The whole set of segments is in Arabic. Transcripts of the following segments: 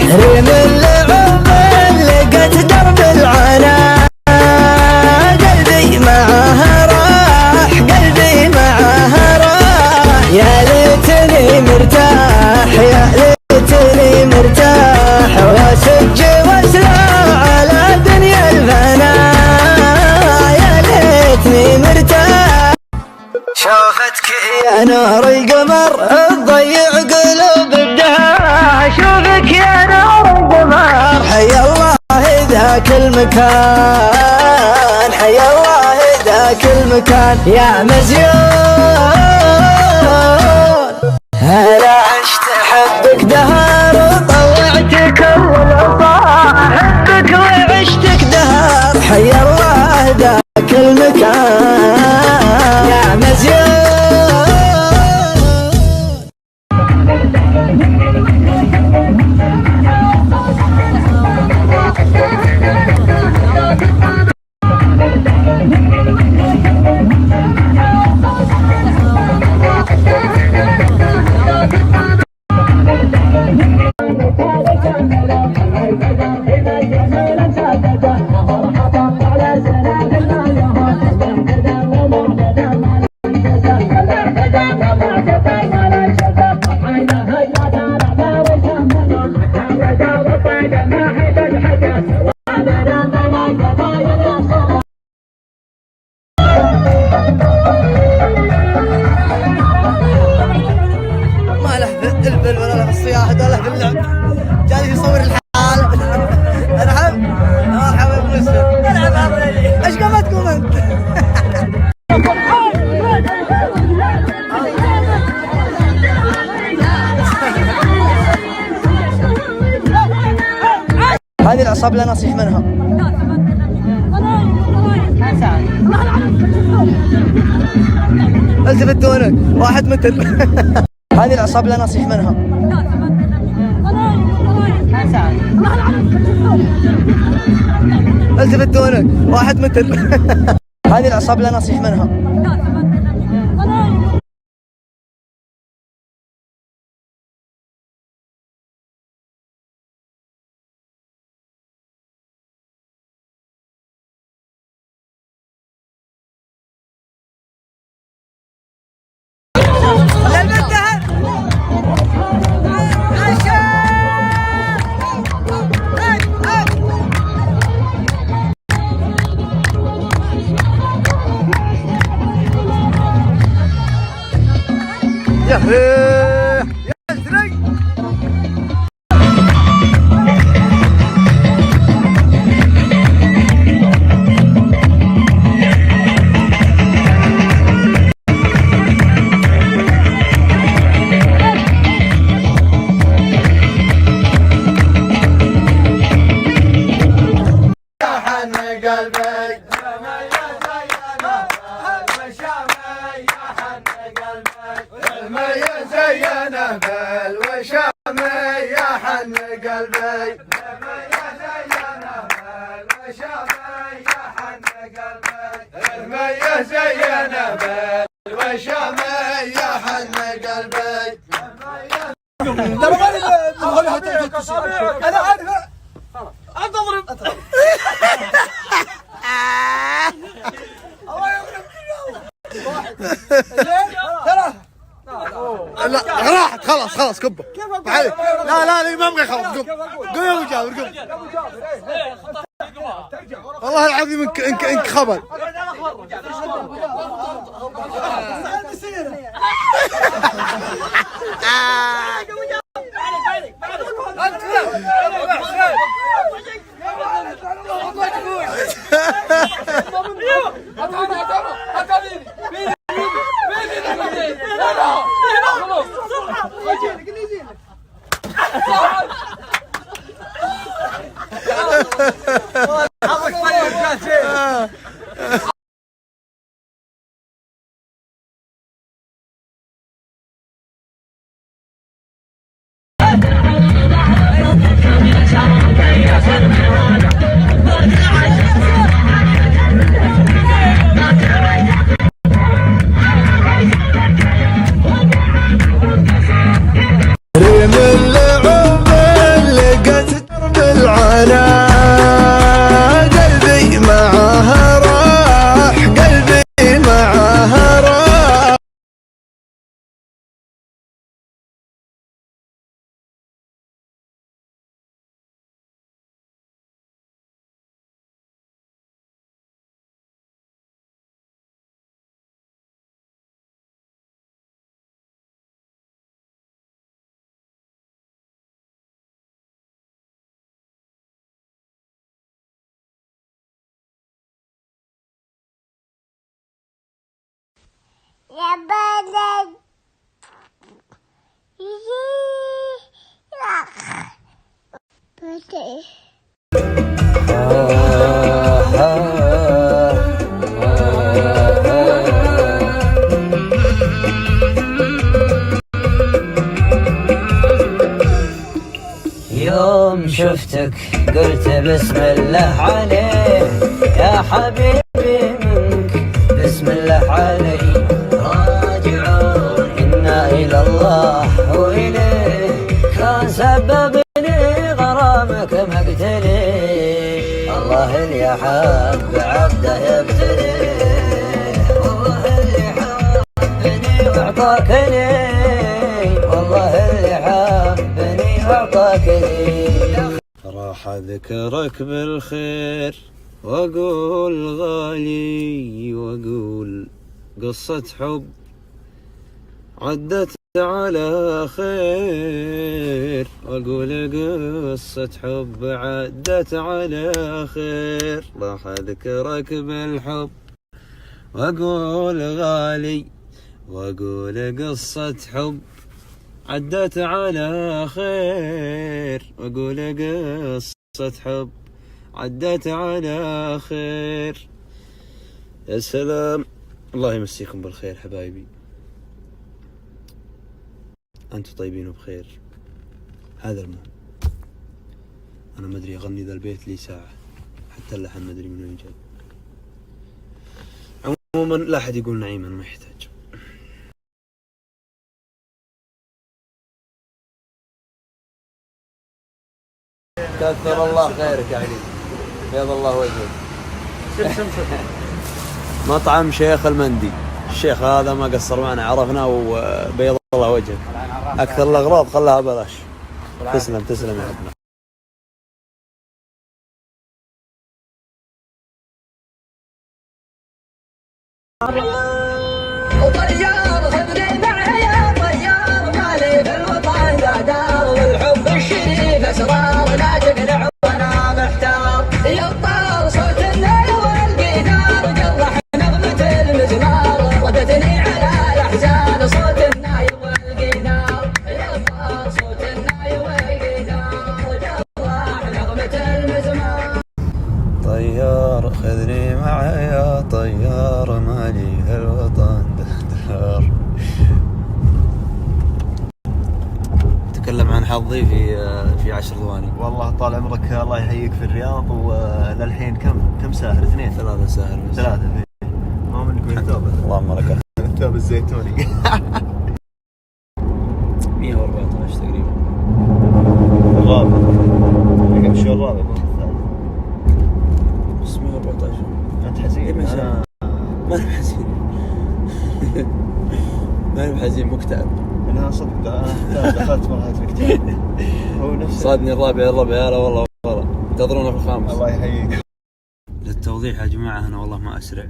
ريم اللعب لقت درب العنا، قلبي معاها راح، قلبي معاها راح. يا ليتني مرتاح، يا ليتني مرتاح، واسج واسلع على دنيا الفنا. يا ليتني مرتاح. شوفتك يا نور القمر تضيع قلوب الدهر، شوفك يا نور القمر حيا الله ذاك المكان، حيا الله ذاك المكان. يا مزيون هلا عشت حبك دهر، وطوعت كل العصا حبك وعشتك دهر، حيا الله ذاك المكان. يا مزيون البل ولا له بالصياح ولا له باللعب، جالس يصور الحال. ارحب مرحبا يا ابو يوسف، العب هذا ايش قامتكم انت؟ هذه العصابة لا نصيح منها. التفت دونك واحد مثل. هذه العصابة لا نصيح منها. التفت دونك واحد مثل. هذه العصابة لا نصيح منها. يا زرق يا حن قلبي زينه بالوشامي، يا حن قلبي المية زينه بالوشامي، يا حن قلبي. ترى ماني انا عارفه انت اضرب. الله يغرب ترى لا راحت خلاص كبه عليك. لا ما ابغى خلاص قم يا ابو جابر قم. والله العظيم انك خبل. ريم اللعب لقت يا بلد يوم شفتك قلت بسم الله عليه يا حبيبي منك بسم الله علي راجعون إنا إلى الله وإليه كان سببني غرامك مقتلي الله اللي حب عبده يبتليه والله اللي حبني وأعطاك لي والله اللي حبني وأعطاك لي راح أذكرك بالخير وأقول غالي وأقول قصة حب عدت على خير وأقول قصة حب عدت على خير راح أذكرك بالحب وأقول غالي وأقول قصة حب عدت على خير وأقول قصة حب عدت على خير. يا سلام، الله يمسيكم بالخير حبايبي، أنتم طيبين وبخير. هذا المهم. أنا ما أدري أغني ذا البيت لي ساعة، حتى اللحن ما أدري من وين جاي. عموما لا أحد يقول نعيم، أنا ما يحتاج. كثر الله خيرك يا علي، بيض الله وجهك. مطعم شيخ المندي، الشيخ هذا ما قصر معنا، عرفناه وبيض الله وجهك. أكثر الأغراض خلاها بلاش. تسلم تسلم يا ابني. وطيار خذني معي يا طيار مالي في الوطن قدر والحب الشريف اسرار لا تقنع وانا محتار يطار صوت الناي والقيثار جرح نغمة المزمار ردتني على الاحزان صوت الناي والقيثار يطار صوت الناي والقيثار جرح نغمة المزمار. طيار خذني معي يا طيار مالي في الوطن دار. تكلم عن حظي في 10 ثواني. والله طال عمرك الله يحييك في الرياض، وللحين كم ساهر؟ 2 3 ساهر بس. 3 ما منك وين ثوب؟ اللهم لك الثوب الزيتوني. 114 تقريبا. الرابع شو الرابع؟ بس 114. انت حزين؟ انا ما انا حزين. ما انا حزين، مكتئب. انا صدق دخلت مرحله الاكتئاب. هو نفسه صادني الرابع يا لا والله انتظرونا في الخامس. الله يحييك. للتوضيح يا جماعة، أنا والله ما أسرع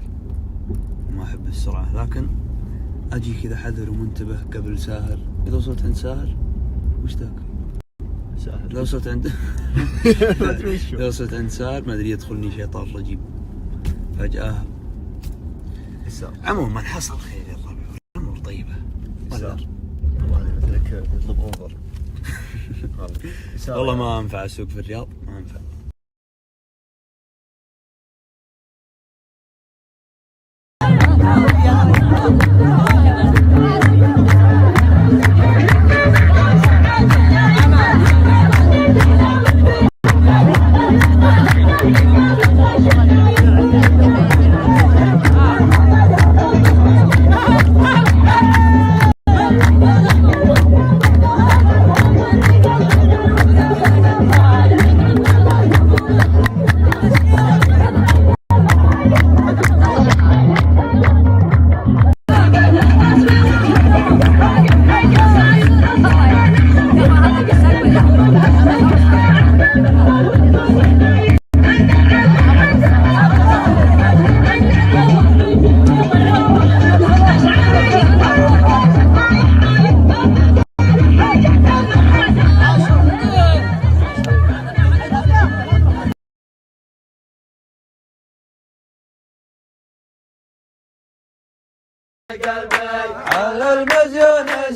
وما أحب السرعة، لكن أجي كذا حذر ومنتبه قبل ساهر. إذا وصلت عند ساهر وش ذاك؟ ساهر. لو وصلت عند لو وصلت عند ساهر ما أدري يدخلني شيطان رجيم فجأة. عموما حصل خير يا الربع والأمور طيبة. الله يبارك يطلب أوفر. والله ما أنفع أسوق في الرياض، ما أنفع.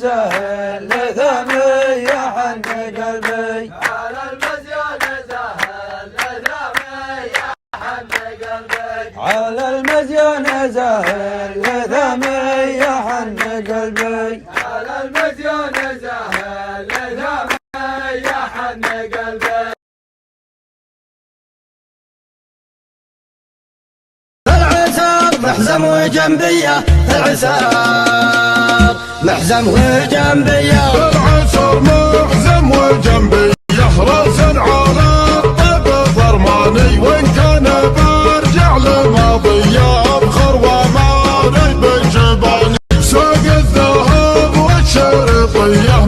زهل لثمي حن قلبي على المزيان زهل لثمي حن قلبي على المزيان زهل لثمي حن قلبي على المزيان زهل لثمي حن قلبي العساب محزم وجنبيه العساب محزم وجنبيه العسر محزم وجنبي راس على الطب ضرماني وان كان برجع لماضي ابخر وما ريب جباني سوق الذهب والشرطيه